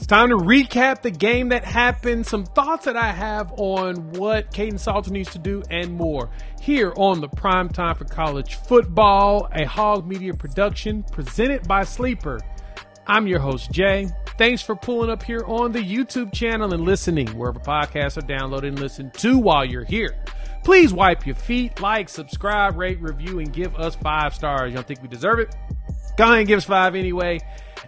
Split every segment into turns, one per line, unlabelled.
time to recap the game that happened, some thoughts that I have on what Kaidon Salter needs to do, and more. Here on the Prime Time for College Football, a Hog Media production presented by Sleeper. I'm your host, Jay. Thanks for pulling up here on the YouTube channel and listening wherever podcasts are downloaded and listened to while you're here. Please wipe your feet, like, subscribe, rate, review, and give us 5 stars. You don't think we deserve it? Go ahead and give us 5 anyway.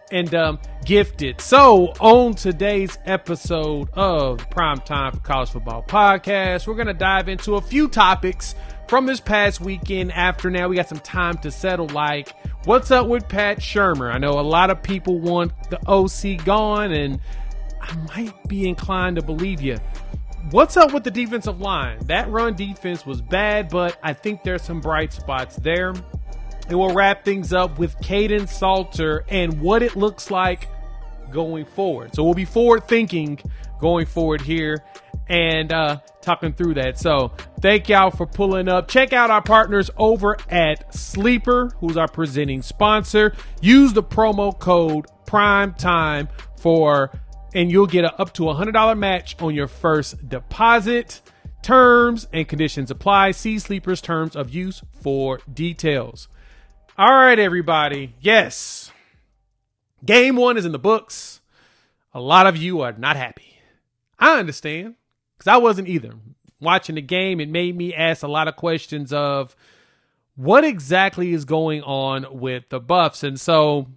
And gift it. So on today's episode of Primetime for College Football Podcast, we're going to dive into a few topics from this past weekend. After now, we got some time to settle, like what's up with Pat Shurmer? I know a lot of people want the OC gone, and I might be inclined to believe you. What's up with the defensive line? That run defense was bad, but I think there's some bright spots there. And we'll wrap things up with Kaidon Salter and what it looks like going forward. So we'll be forward thinking going forward here and talking through that. So thank y'all for pulling up. Check out our partners over at Sleeper, who's our presenting sponsor. Use the promo code PRIMETIME and you'll get an up to $100 match on your first deposit. Terms and conditions apply. See Sleeper's terms of use for details. All right, everybody. Yes. Game 1 is in the books. A lot of you are not happy. I understand, because I wasn't either. Watching the game, it made me ask a lot of questions of what exactly is going on with the Buffs. And so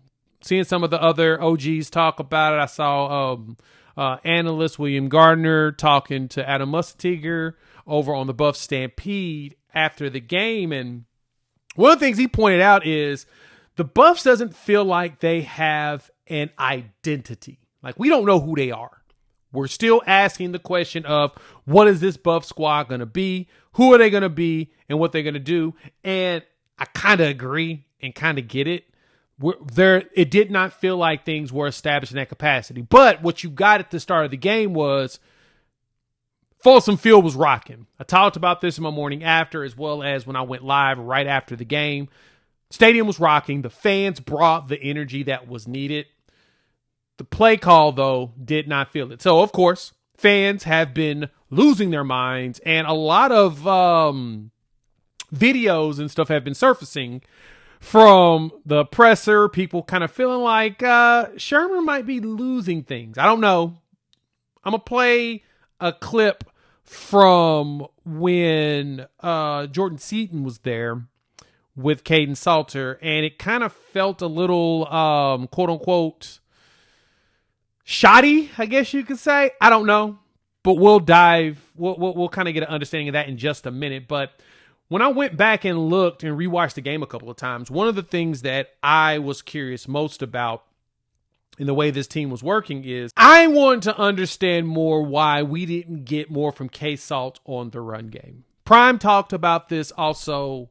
seeing some of the other OGs talk about it, I saw analyst William Gardner talking to Adam Mustatiger over on the Buffs Stampede after the game. And one of the things he pointed out is the Buffs doesn't feel like they have an identity. Like, we don't know who they are. We're still asking the question of what is this Buff squad going to be? Who are they going to be and what they're going to do? And I kind of agree and kind of get it. It did not feel like things were established in that capacity. But what you got at the start of the game was Folsom Field was rocking. I talked about this in my morning after, as well as when I went live right after the game. Stadium was rocking. The fans brought the energy that was needed. The play call, though, did not feel it. So, of course, fans have been losing their minds, and a lot of videos and stuff have been surfacing from the presser, people kind of feeling like Shurmer might be losing things. I don't know. I'm going to play a clip from when Jordan Seaton was there with Kaidon Salter, and it kind of felt a little, quote-unquote, shoddy, I guess you could say. I don't know, but we'll kind of get an understanding of that in just a minute. But when I went back and looked and rewatched the game a couple of times, one of the things that I was curious most about in the way this team was working is I want to understand more why we didn't get more from K-Salt on the run game. Prime talked about this also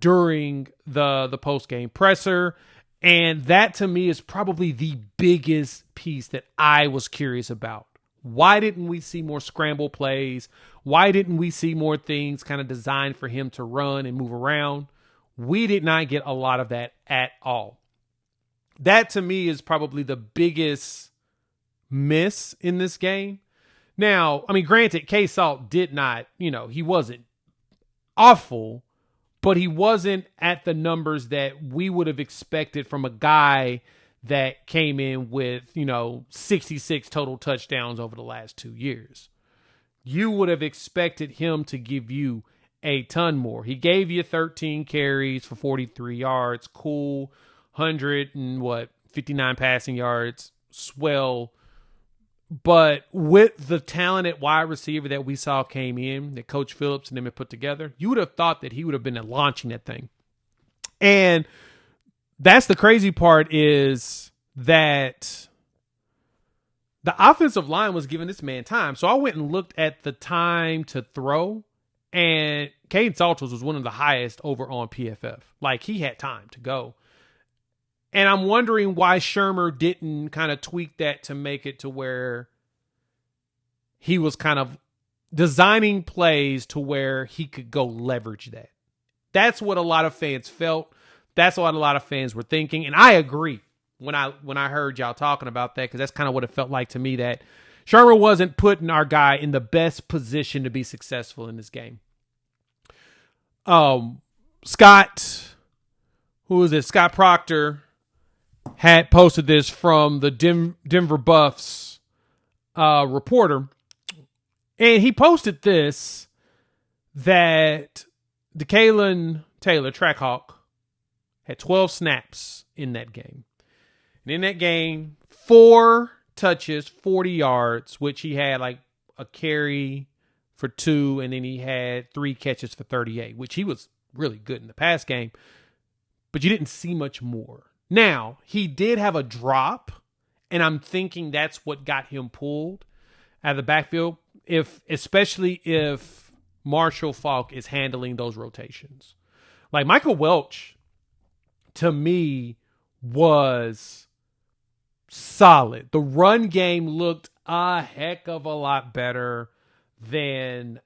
during the post-game presser, and that to me is probably the biggest piece that I was curious about. Why didn't we see more scramble plays? Why didn't we see more things kind of designed for him to run and move around? We did not get a lot of that at all. That, to me, is probably the biggest miss in this game. Now, I mean, granted, K-Salt did not, he wasn't awful, but he wasn't at the numbers that we would have expected from a guy that came in with, 66 total touchdowns over the last 2 years. You would have expected him to give you a ton more. He gave you 13 carries for 43 yards. Cool. 59 passing yards, swell. But with the talented wide receiver that we saw came in, that Coach Phillips and them had put together, you would have thought that he would have been launching that thing. And that's the crazy part, is that the offensive line was giving this man time. So I went and looked at the time to throw, and Kaidon Salter was one of the highest over on PFF. Like, he had time to go. And I'm wondering why Shurmer didn't kind of tweak that to make it to where he was kind of designing plays to where he could go leverage that. That's what a lot of fans felt. That's what a lot of fans were thinking. And I agree. when I heard y'all talking about that, because that's kind of what it felt like to me, that Shurmer wasn't putting our guy in the best position to be successful in this game. Scott Proctor had posted this from the Denver Buffs reporter, and he posted this, that Dekalon Taylor, Trackhawk, had 12 snaps in that game. And in that game, 4 touches, 40 yards, which he had like a carry for 2, and then he had 3 catches for 38, which he was really good in the pass game. But you didn't see much more. Now, he did have a drop, and I'm thinking that's what got him pulled out of the backfield, especially if Marshall Faulk is handling those rotations. Like Micah Welch, to me, was solid. The run game looked a heck of a lot better than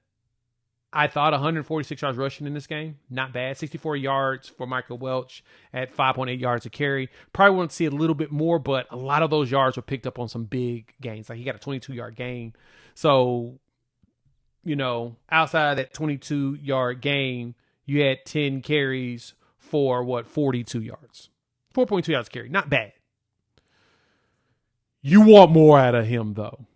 I thought. 146 yards rushing in this game. Not bad. 64 yards for Micah Welch at 5.8 yards a carry. Probably want to see a little bit more, but a lot of those yards were picked up on some big gains. Like he got a 22-yard gain. So, outside of that 22-yard gain, you had 10 carries for 42 yards. 4.2 yards a carry. Not bad. You want more out of him, though.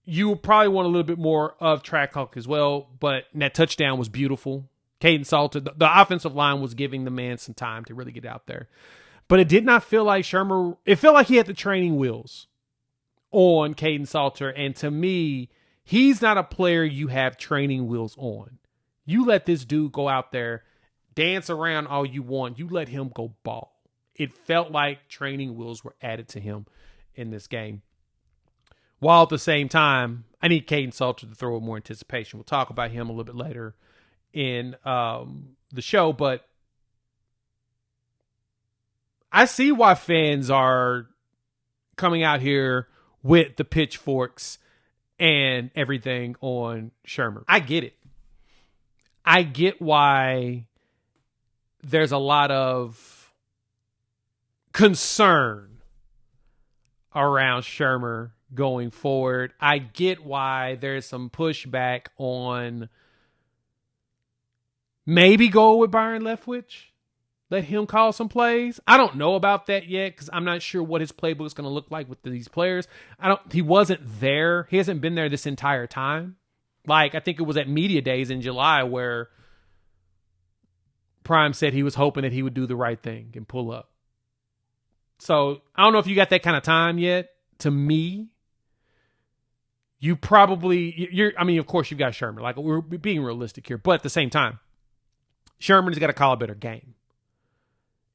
You probably want a little bit more of Trackhawk as well, but that touchdown was beautiful. Kaidon Salter, the offensive line was giving the man some time to really get out there. But it did not feel like Shurmer, it felt like he had the training wheels on Kaidon Salter. And to me, he's not a player you have training wheels on. You let this dude go out there, dance around all you want. You let him go ball. It felt like training wheels were added to him in this game. While at the same time, I need Kaidon Salter to throw with more anticipation. We'll talk about him a little bit later in the show, but I see why fans are coming out here with the pitchforks and everything on Shurmer. I get it. I get why there's a lot of concern around Shurmer going forward. I get why there's some pushback on maybe go with Byron Leftwich. Let him call some plays. I don't know about that yet because I'm not sure what his playbook is going to look like with these players. He wasn't there. He hasn't been there this entire time. Like, I think it was at Media Days in July where Prime said he was hoping that he would do the right thing and pull up. So, I don't know if you got that kind of time yet. To me, of course you've got Shurmer. Like, we're being realistic here. But at the same time, Sherman's got to call a better game.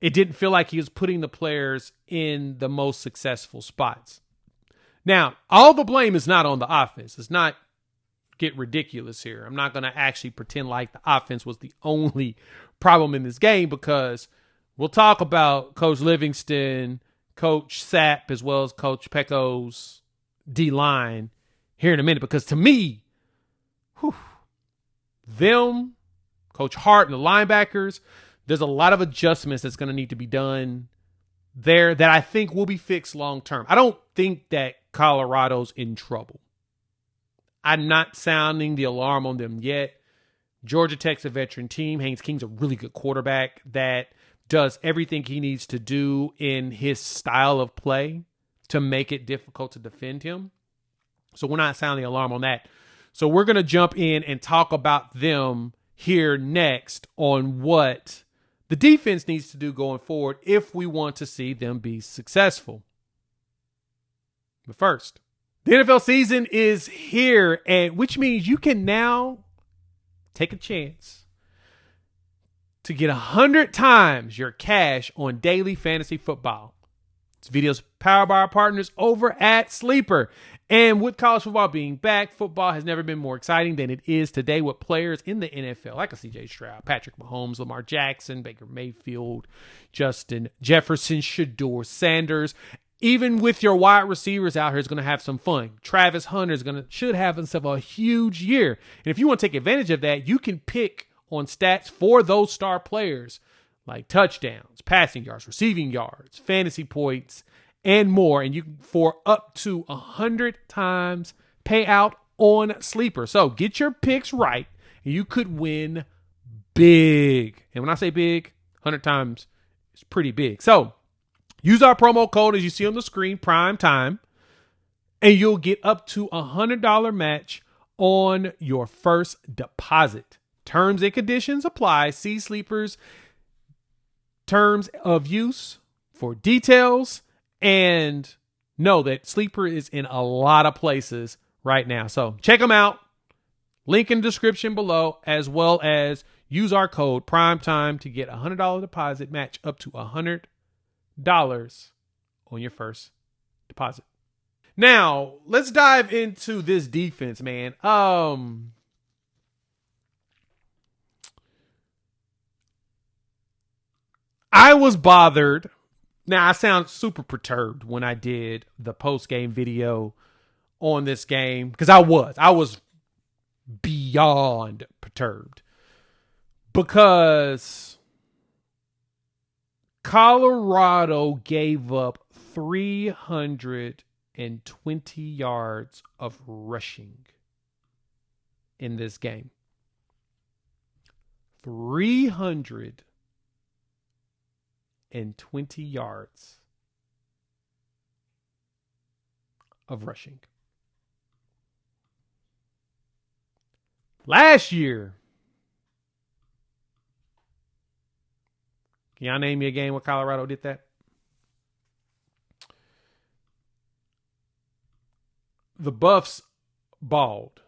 It didn't feel like he was putting the players in the most successful spots. Now, all the blame is not on the offense. It's not get ridiculous here. I'm not going to actually pretend like the offense was the only problem in this game because we'll talk about Coach Livingston, Coach Sapp, as well as Coach Pecco's D-line here in a minute. Because to me, them, Coach Hart and the linebackers, there's a lot of adjustments that's going to need to be done there that I think will be fixed long term. I don't think that Colorado's in trouble. I'm not sounding the alarm on them yet. Georgia Tech's a veteran team. Haynes King's a really good quarterback that does everything he needs to do in his style of play to make it difficult to defend him. So we're not sounding the alarm on that. So we're going to jump in and talk about them here next on what the defense needs to do going forward if we want to see them be successful. But first, the NFL season is here, and which means you can now take a chance to get 100 times your cash on daily fantasy football. This video is powered by our partners over at Sleeper. And with college football being back, football has never been more exciting than it is today with players in the NFL like a C.J. Stroud, Patrick Mahomes, Lamar Jackson, Baker Mayfield, Justin Jefferson, Shedeur Sanders. Even with your wide receivers out here is going to have some fun. Travis Hunter should have himself a huge year. And if you want to take advantage of that, you can pick on stats for those star players like touchdowns, passing yards, receiving yards, fantasy points, and more. And you can for up to 100 times payout on Sleeper. So get your picks right, and you could win big. And when I say big, 100 times is pretty big. So use our promo code as you see on the screen, PrimeTime, and you'll get up to $100 match on your first deposit. Terms and conditions apply. See Sleeper's terms of use for details, and know that Sleeper is in a lot of places right now. So check them out. Link in the description below, as well as use our code PrimeTime to get a $100 deposit match up to $100 on your first deposit. Now, let's dive into this defense, man. I was bothered. Now, I sound super perturbed when I did the post-game video on this game, because I was beyond perturbed, because Colorado gave up 320 yards of rushing in this game. 320 yards of rushing. Last year, can y'all name me a game where Colorado did that? The Buffs balled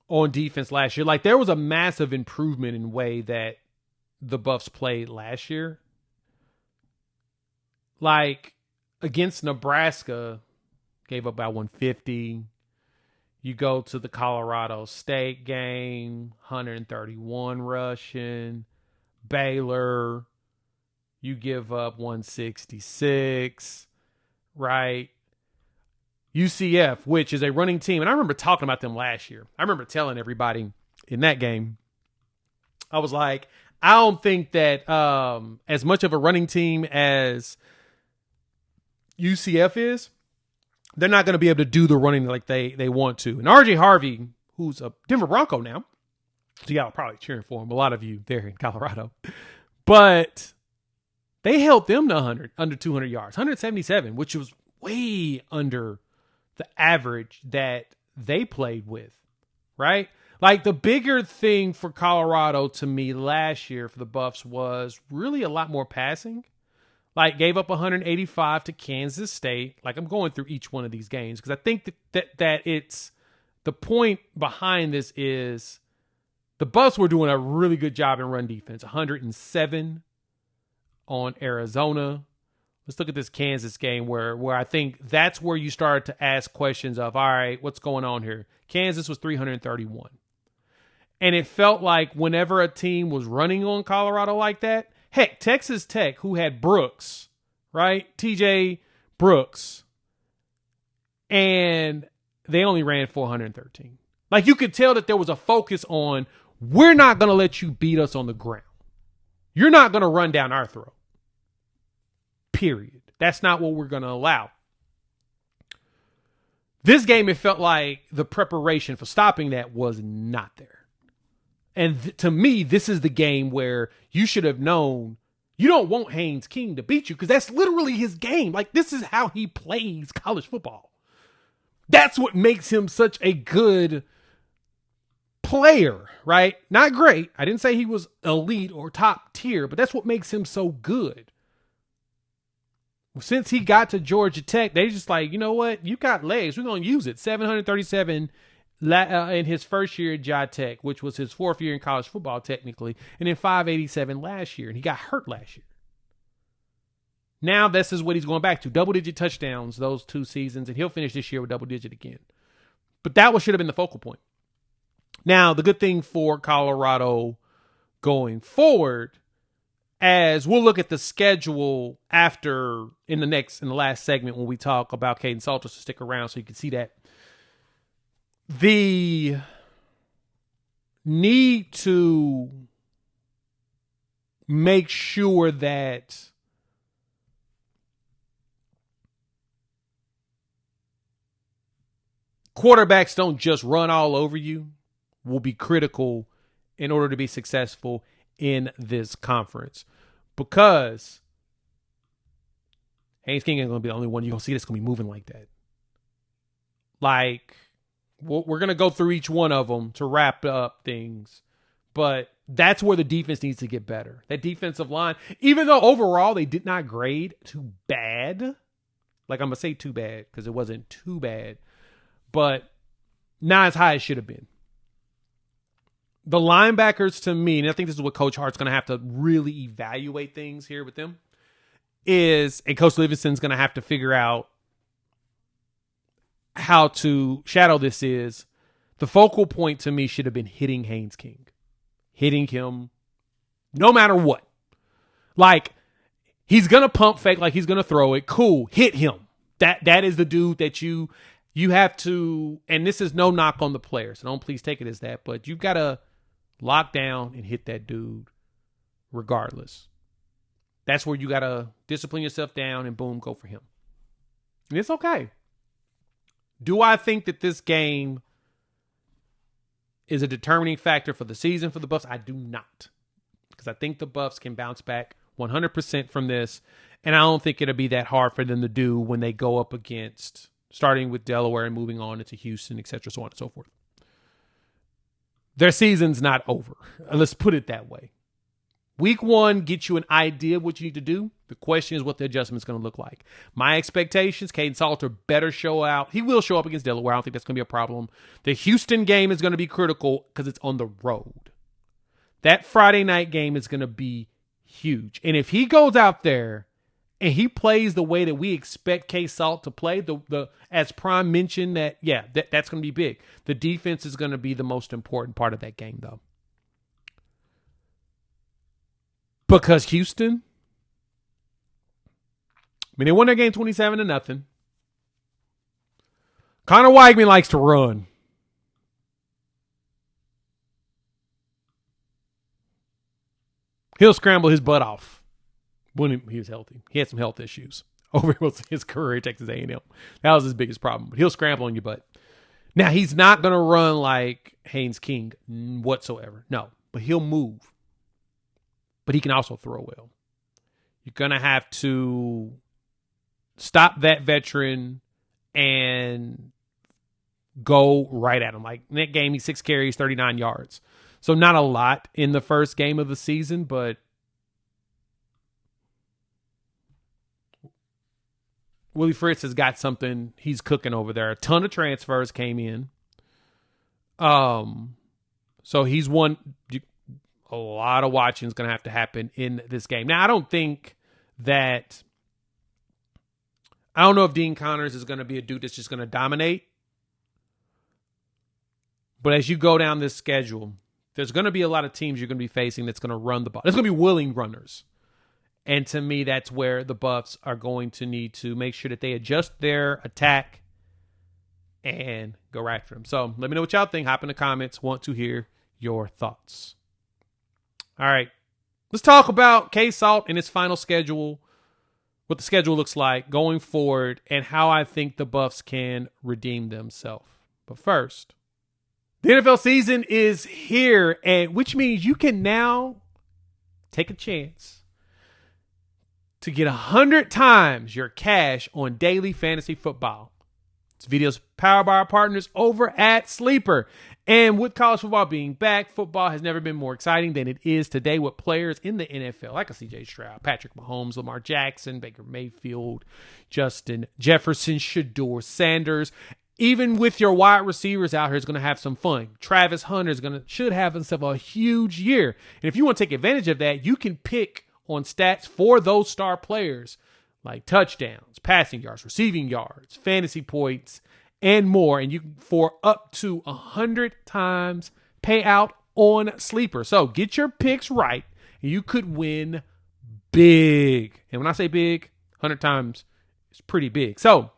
on defense last year. Like, there was a massive improvement in the way that the Buffs played last year. Like, against Nebraska, gave up about 150. You go to the Colorado State game, 131 rushing. Baylor, you give up 166, right? UCF, which is a running team, and I remember talking about them last year. I remember telling everybody in that game, I was like, I don't think that as much of a running team as UCF is, they're not going to be able to do the running like they want to. And RJ Harvey, who's a Denver Bronco now, so y'all are probably cheering for him, a lot of you there in Colorado, but they held them to under 200 yards, 177, which was way under the average that they played with, right? Like, the bigger thing for Colorado to me last year for the Buffs was really a lot more passing. Like, gave up 185 to Kansas State. Like, I'm going through each one of these games because I think that it's the point behind this is the Buffs were doing a really good job in run defense. 107 on Arizona. Let's look at this Kansas game where I think that's where you start to ask questions of, all right, what's going on here? Kansas was 331. And it felt like whenever a team was running on Colorado like that, heck, Texas Tech, who had Brooks, right? TJ Brooks. And they only ran 413. Like, you could tell that there was a focus on, we're not going to let you beat us on the ground. You're not going to run down our throat. Period. That's not what we're going to allow. This game, it felt like the preparation for stopping that was not there. And to me, this is the game where you should have known you don't want Haynes King to beat you, because that's literally his game. Like, this is how he plays college football. That's what makes him such a good player, right? Not great. I didn't say he was elite or top tier, but that's what makes him so good. Since he got to Georgia Tech, they just like, you know what? You got legs. We're going to use it. 737 in his first year at Georgia Tech, which was his fourth year in college football, technically, and then 587 last year, and he got hurt last year. Now this is what he's going back to. Double-digit touchdowns those 2 seasons, and he'll finish this year with double-digit again. But that should have been the focal point. Now, the good thing for Colorado going forward, as we'll look at the schedule after in the last segment when we talk about Kaidon Salter, so stick around so you can see that. The need to make sure that quarterbacks don't just run all over you will be critical in order to be successful in this conference. Because Haynes King ain't going to be the only one you're going to see that's going to be moving like that. Like, we're going to go through each one of them to wrap up things. But that's where the defense needs to get better. That defensive line, even though overall they did not grade too bad. Like, I'm going to say too bad because it wasn't too bad. But not as high as it should have been. The linebackers, to me, and I think this is what Coach Hart's going to have to really evaluate things here with them, and Coach Livingston's going to have to figure out how to shadow this is, the focal point to me should have been hitting Haynes King. Hitting him no matter what. Like, he's going to pump fake like he's going to throw it. Cool. Hit him. That is the dude that you have to, and this is no knock on the players, so don't please take it as that, but you've got to lock down and hit that dude regardless. That's where you got to discipline yourself down and boom, go for him. And it's okay. Do I think that this game is a determining factor for the season for the Buffs? I do not. Because I think the Buffs can bounce back 100% from this, and I don't think it'll be that hard for them to do when they go up against, starting with Delaware and moving on into Houston, etc., so on and so forth. Their season's not over. Let's put it that way. Week 1 gets you an idea of what you need to do. The question is what the adjustment's going to look like. My expectations, Kaidon Salter better show out. He will show up against Delaware. I don't think that's going to be a problem. The Houston game is going to be critical because it's on the road. That Friday night game is going to be huge. And if he goes out there and he plays the way that we expect K-Salt to play, the as Prime mentioned, that's going to be big. The defense is going to be the most important part of that game, though. Because Houston, they won their game 27-0. Connor Weigman likes to run. He'll scramble his butt off when he was healthy. He had some health issues over his career at Texas A&M. That was his biggest problem. But he'll scramble on your butt. Now, he's not going to run like Haynes King whatsoever. No, but he'll move. But he can also throw well. You're going to have to stop that veteran and go right at him. Like, in that game, he's 6 carries, 39 yards. So not a lot in the first game of the season, but Willie Fritz has got something he's cooking over there. A ton of transfers came in. So he's won. A lot of watching is going to have to happen in this game. Now, I don't know if Dean Connors is going to be a dude that's just going to dominate. But as you go down this schedule, there's going to be a lot of teams you're going to be facing that's going to run the ball. There's going to be willing runners. And to me, that's where the Buffs are going to need to make sure that they adjust their attack and go right for them. So let me know what y'all think. Hop in the comments. Want to hear your thoughts. All right. Let's talk about K-Salt and its final schedule, what the schedule looks like going forward, and how I think the Buffs can redeem themselves. But first, the NFL season is here, and which means you can now take a chance to get 100 times your cash on daily fantasy football. This video is powered by our partners over at Sleeper. And with college football being back, football has never been more exciting than it is today with players in the NFL like a C.J. Stroud, Patrick Mahomes, Lamar Jackson, Baker Mayfield, Justin Jefferson, Shedeur Sanders. Even with your wide receivers out here is going to have some fun. Travis Hunter should have himself a huge year. And if you want to take advantage of that, you can pick on stats for those star players like touchdowns, passing yards, receiving yards, fantasy points, and more. And you for up to 100 times payout on Sleeper. So get your picks right and you could win big. And when I say big, 100 times is pretty big. So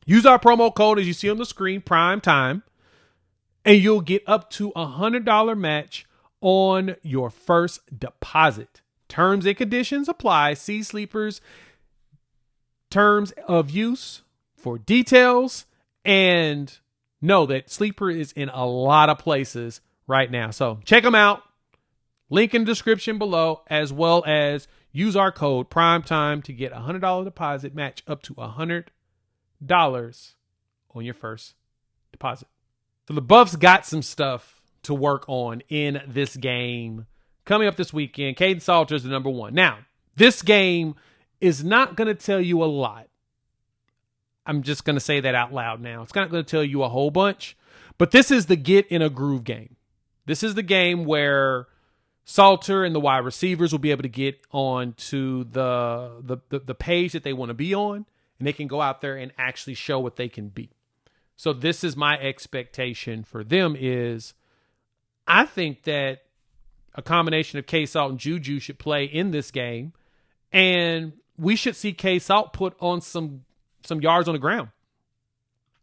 use our promo code as you see on the screen, PrimeTime, and you'll get up to $100 match on your first deposit. Terms and conditions apply. See Sleeper's terms of use for details, and know that Sleeper is in a lot of places right now. So check them out. Link in the description below, as well as use our code PRIMETIME to get a $100 deposit match up to $100 on your first deposit. So the Buffs got some stuff to work on in this game coming up this weekend. Kaidon Salter is the number one. Now, this game is not going to tell you a lot. I'm just going to say that out loud now. It's not going to tell you a whole bunch, but this is the get in a groove game. This is the game where Salter and the wide receivers will be able to get on to the page that they want to be on, and they can go out there and actually show what they can be. So this is my expectation for them is I think that a combination of K-Salt and Juju should play in this game, and we should see K-Salt put on some yards on the ground.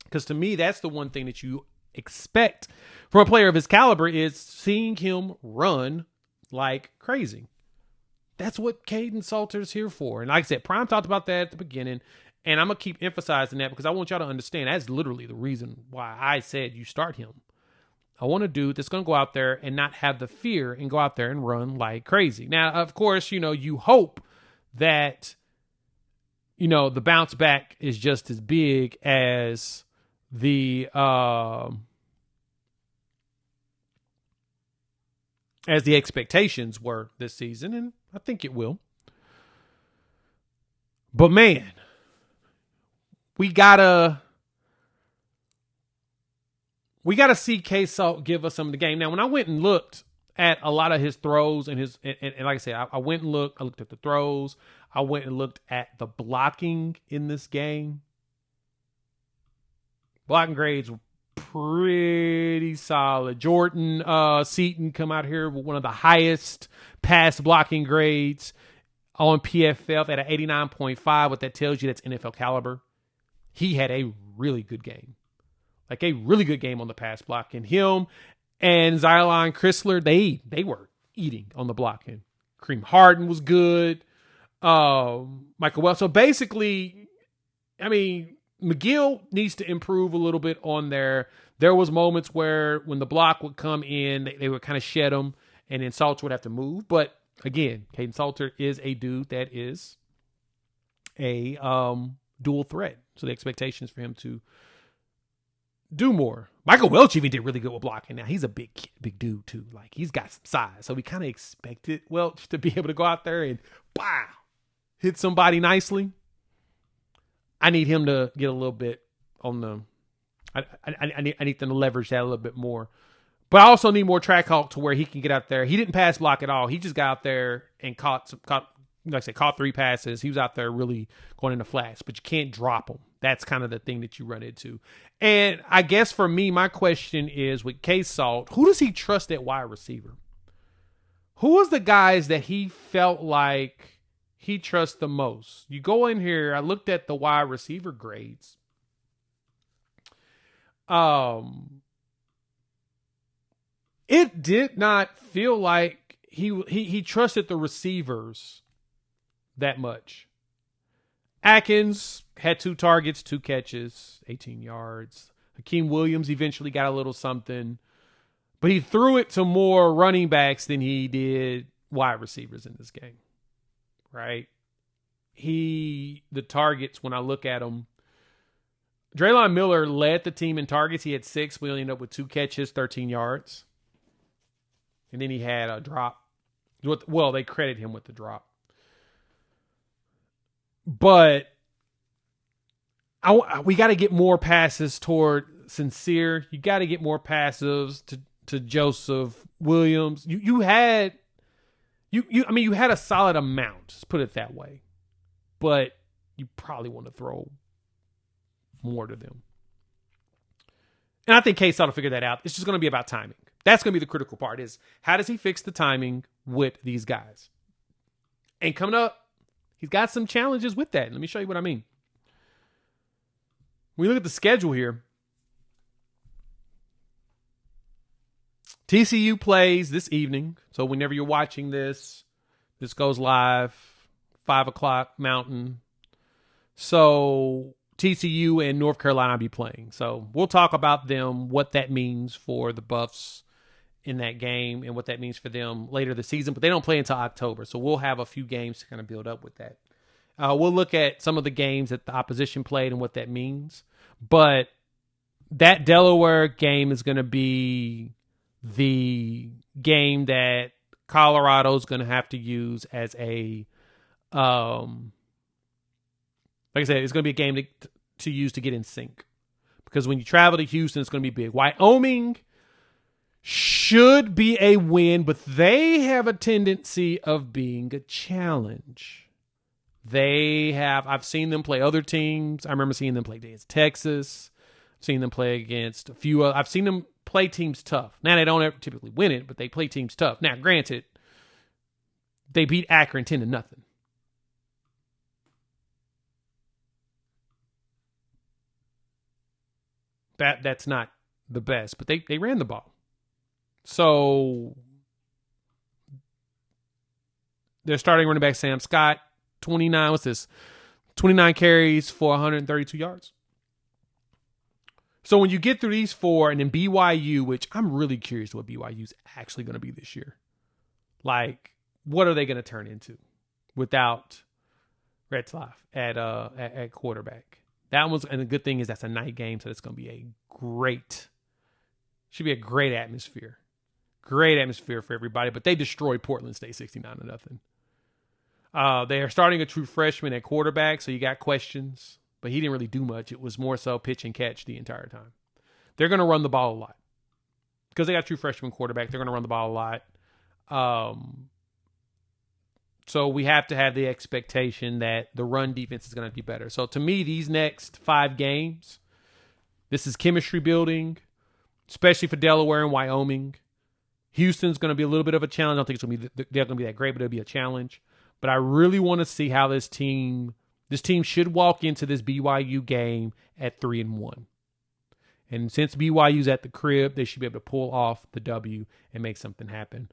Because to me, that's the one thing that you expect from a player of his caliber is seeing him run like crazy. That's what Kaidon Salter's here for. And like I said, Prime talked about that at the beginning, and I'm going to keep emphasizing that because I want y'all to understand that's literally the reason why I said you start him. I want a dude that's going to go out there and not have the fear and go out there and run like crazy. Now, of course, you hope that, the bounce back is just as big as the expectations were this season, and I think it will. But man, we gotta see K-Salt give us some of the game. Now, when I went and looked at a lot of his throws and like I said, I went and looked. I looked at the throws. I went and looked at the blocking in this game. Blocking grades were pretty solid. Jordan Seaton come out here with one of the highest pass blocking grades on PFF at an 89.5. What that tells you, that's NFL caliber. He had a really good game. Like a really good game on the pass blocking. Him and Xylon Chrysler, they were eating on the blocking. Kareem Harden was good. Micah Welch. So basically, McGill needs to improve a little bit on there. There was moments where when the block would come in, they would kind of shed them, and then Salter would have to move. But again, Kaidon Salter is a dude that is a dual threat. So the expectation is for him to do more. Michael Welch even did really good with blocking. Now, he's a big dude, too. Like, he's got some size. So we kind of expected Welch to be able to go out there and, wow, hit somebody nicely. I need him to get a little bit on the I need them to leverage that a little bit more. But I also need more track hawk to where he can get out there. He didn't pass block at all. He just got out there and caught 3 passes. He was out there really going into flats, but you can't drop them. That's kind of the thing that you run into. And I guess for me, my question is with K-Salt, who does he trust at wide receiver? Who was the guys that he felt like he trusts the most? You go in here, I looked at the wide receiver grades. It did not feel like he trusted the receivers that much. Atkins had 2 targets, 2 catches, 18 yards. Hakeem Williams eventually got a little something, but he threw it to more running backs than he did wide receivers in this game, right? The targets, when I look at them, Draylon Miller led the team in targets. He had 6. We only ended up with 2 catches, 13 yards. And then he had a drop. Well, they credit him with the drop. But we got to get more passes toward Sincere. You got to get more passes to Joseph Williams. You had a solid amount. Let's put it that way. But you probably want to throw more to them. And I think K-Salt will figure that out. It's just going to be about timing. That's going to be the critical part, is how does he fix the timing with these guys? And coming up, he's got some challenges with that. Let me show you what I mean. When we look at the schedule here, TCU plays this evening. So whenever you're watching this, This goes live 5 o'clock Mountain. So TCU and North Carolina will be playing. So we'll talk about them, what that means for the Buffs in that game and what that means for them later this season. But they don't play until October. So we'll have a few games to kind of build up with that. We'll look at some of the games that the opposition played and what that means. But that Delaware game is going to be the game that Colorado is going to have to use as a, like I said, it's going to be a game to use to get in sync. Because when you travel to Houston, it's going to be big. Wyoming should be a win, but they have a tendency of being a challenge. I've seen them play other teams. I remember seeing them play against Texas. I've seen them play against a few. I've seen them play teams tough. Now, they don't ever typically win it, but they play teams tough. Now, granted, they beat Akron 10-0. That's not the best, but they ran the ball. So they're starting running back Sam Scott, 29 carries for 132 yards. So when you get through these four, and then BYU, which I'm really curious what BYU's actually going to be this year. Like, what are they going to turn into without Retzlaff at quarterback? And the good thing is that's a night game, so it's going to be should be a great atmosphere. Great atmosphere for everybody, but they destroyed Portland State 69-0. They are starting a true freshman at quarterback, so you got questions, but he didn't really do much. It was more so pitch and catch the entire time. They're going to run the ball a lot. Because they got a true freshman quarterback, they're going to run the ball a lot. So we have to have the expectation that the run defense is going to be better. So to me, these next 5 games, this is chemistry building, especially for Delaware and Wyoming. Houston's going to be a little bit of a challenge. I don't think they're going to be that great, but it'll be a challenge. But I really want to see how this team should walk into this BYU game at 3-1. And since BYU's at the crib, they should be able to pull off the W and make something happen.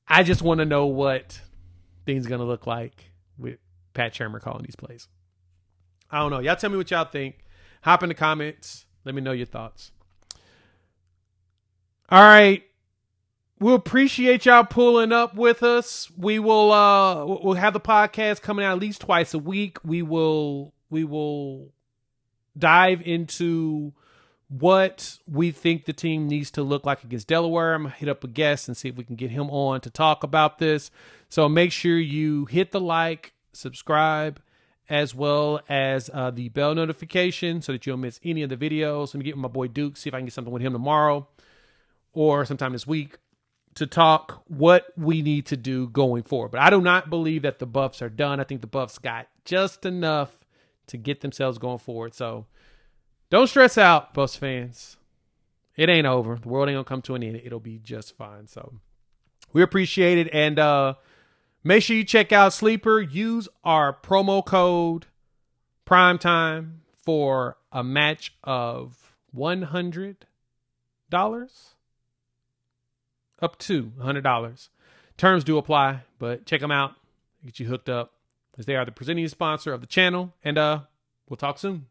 I just want to know what things are going to look like with Pat Shurmer calling these plays. I don't know. Y'all tell me what y'all think. Hop in the comments. Let me know your thoughts. All right. We'll appreciate y'all pulling up with us. We'll have the podcast coming out at least twice a week. We will dive into what we think the team needs to look like against Delaware. I'm going to hit up a guest and see if we can get him on to talk about this. So make sure you hit the like, subscribe, as well as the bell notification so that you don't miss any of the videos. Let me get with my boy Duke, see if I can get something with him tomorrow or sometime this week to talk what we need to do going forward. But I do not believe that the Buffs are done. I think the Buffs got just enough to get themselves going forward. So don't stress out, Buffs fans. It ain't over. The world ain't going to come to an end. It'll be just fine. So we appreciate it. And make sure you check out Sleeper. Use our promo code PrimeTime for a match of $100 up to $100. Terms do apply, but check them out. Get you hooked up as they are the presenting sponsor of the channel. And we'll talk soon.